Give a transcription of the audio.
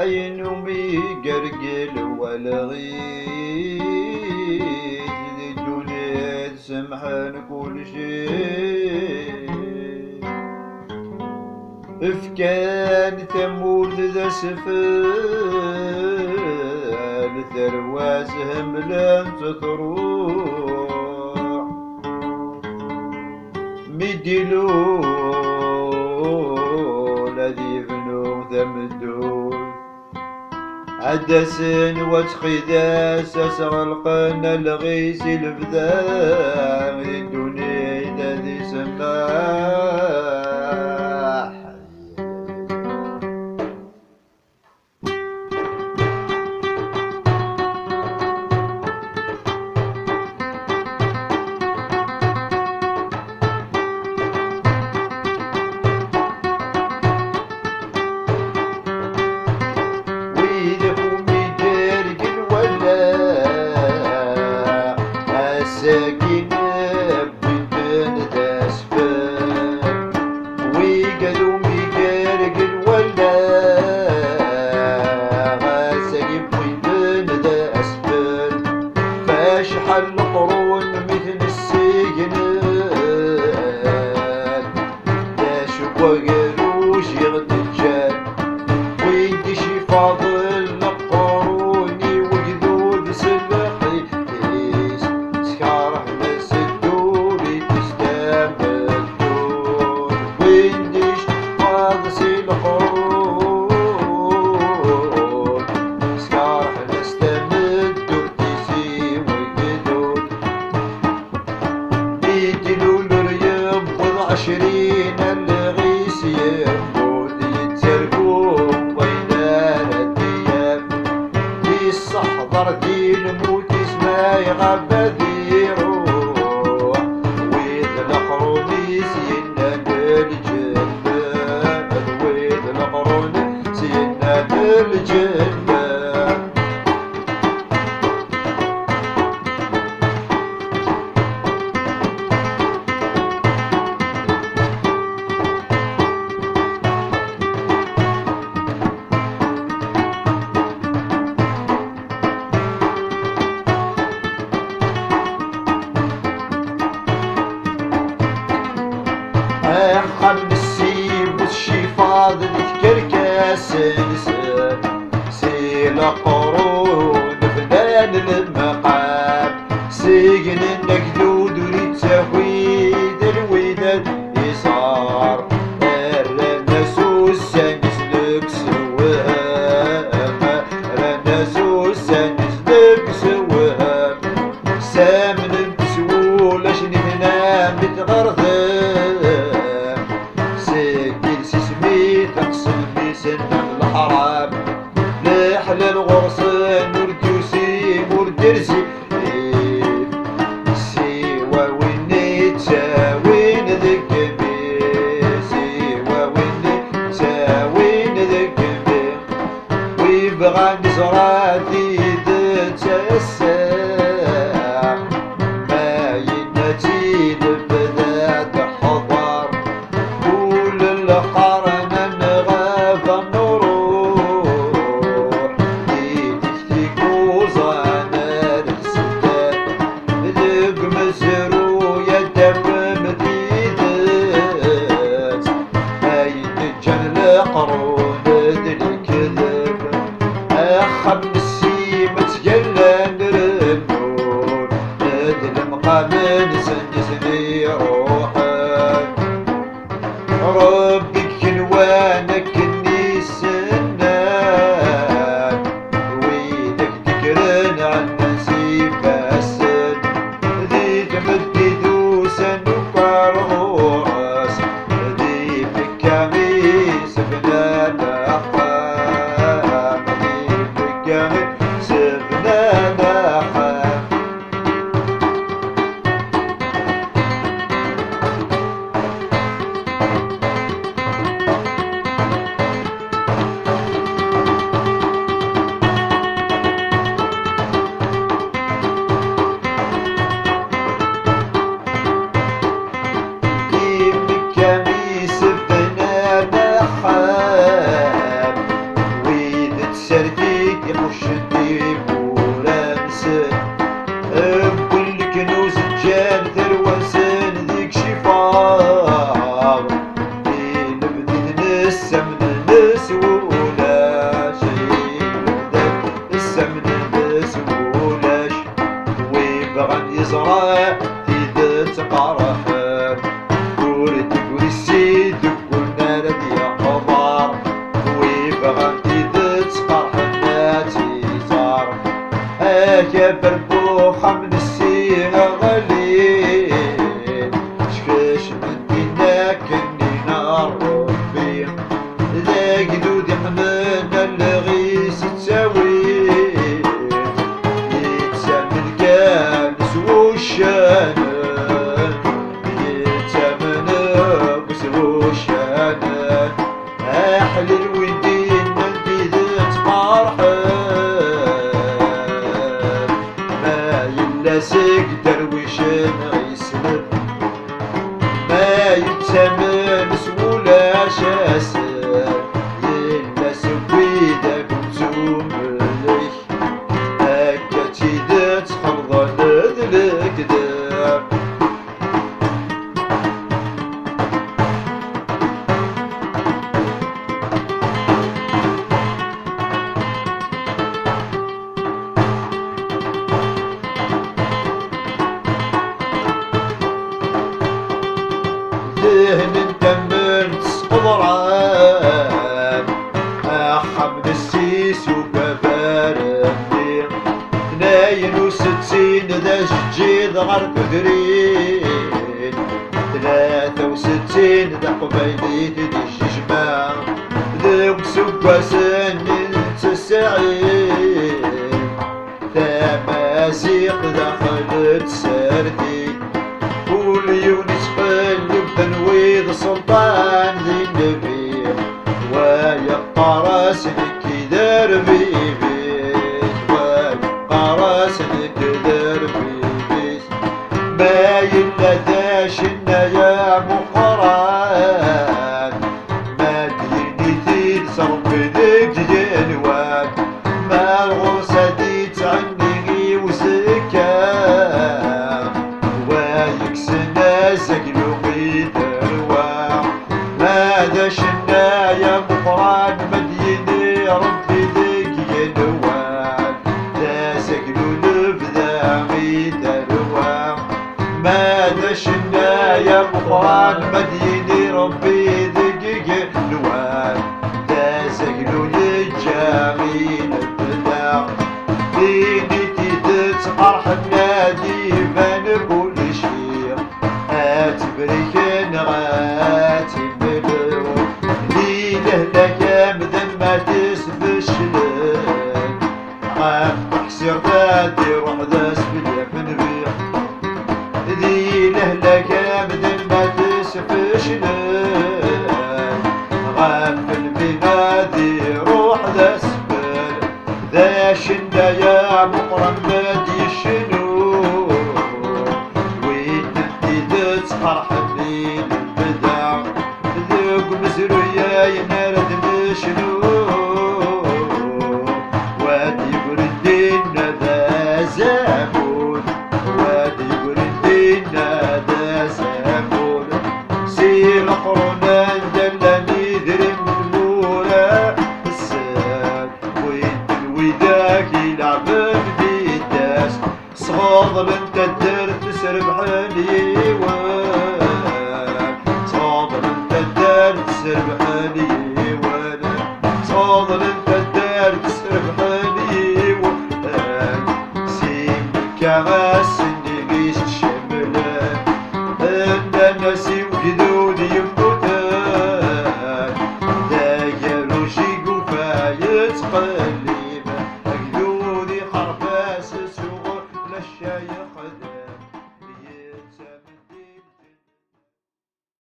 أينومي قرقل والغيث ذي الدنيا تسمحن كل شيء إفكان ثمود ذا سفال ثرواسهم لم تروح مدلو الذي بنو ثمدون عدسن وتخيداس أسغلقن الغيس الفذاء الدنيا ذي سماح وقالوش يغتجال ويدي شي فاضل قروني وجدود سلقي كيس سكارح ناس الدوري تستعمل دور ويديش فاضل القرون سكارح ناس تمد دور تيسي ويقدود بيدلو الرياض خذ 20 يموت يتركوا بين الدياب يستحضر ذي الموت اسمه يغبى ذي روح ويذ القرونيس يناد الجنة ويذ القرونيس يناد الجنة خمس السيب والشفاض تكركاس نسان سيل قرون فنان المقام سجن النكدود ولتسويد الوداد يصار الناس والسانس لك سوام الناس والسانس لك سوام سامن بسهولة شنهنا متغرثان الحرام لحل الغرسان وردوسي وردرسي سيوا ويني تساوين ذكبي سيوا ويني تساوين ذكبي ويبغى نزراتي تتسع ما ينتي لبذات حضر كل القرن قرون الكذب خمس متجلى النور ندل مقام نسني روحك ربي كنوانك النسنان ويدك تكرن عن نسيب السن ذي جمد دوسا وكرغوس ذي بكاميس بنانا حام ذي بكاميس بنانا حام يا بربوحة من السيها غالين شكاش مدينا كني نار ربي ذا قدود يحملنا الغيس تساوي يتسامى الكالس والشانان يتسامى نقص والشانان أحلى الودين نلبي ذات مرحب ما يلا سقدر وش غيسلم ما يتسامنس ولا شاسر يلا سويدا كنتم مليك هكا تيدات حفظا ذلك دار ذهن تمنت قضران حمد السيس وكبارني 62 ذا جديد غير كدرين 63 ذا قبيليت دي الجماع ذوك سكواسن التسعين تمازيق دخلت سردي كل يوم يتقلب تنويض سلطان ذي النبي ويبقى راسك دربي بيت ويبقى راسك دربي بيت باين لداشنا يا مقران ما ديني تيد صرفدك جنوان ما الغرصة دي تعني وسكان ويكسنا زقلو قيد الواع ما داشنا يا مقران مديني ربي ذيك ينوان دا زقلو لبدا قيد الواع ما داشنا يا مقران مديني ربي ذيك ينوان دا زقلو للجامين البداع ديني تيدت قرح النادي فان كل شيء اتبريك نغاتي ملو ليله لك مذن ما تسبشلك حسير تادي روح داس باليمن بيع ليله لك مذن ما تسبشلك غافل بنادي روح داس ذا شندا يا مقرن مادي شنو وين تديدت فرحني للبدع ذوق مزرو يا ينارد مشنو وادي بردين ذا زامون وادي بردين ذا زامون سير قرونا دلني ذرم المورا ويداك يلعبن بيداس صغاض انت الدر تسرب حليوان صغاض انت الدر تسرب حليوان صغاض انت الدر تسرب حليوان سيمك غاس اللي قيس الشملان انا ناسي وجدو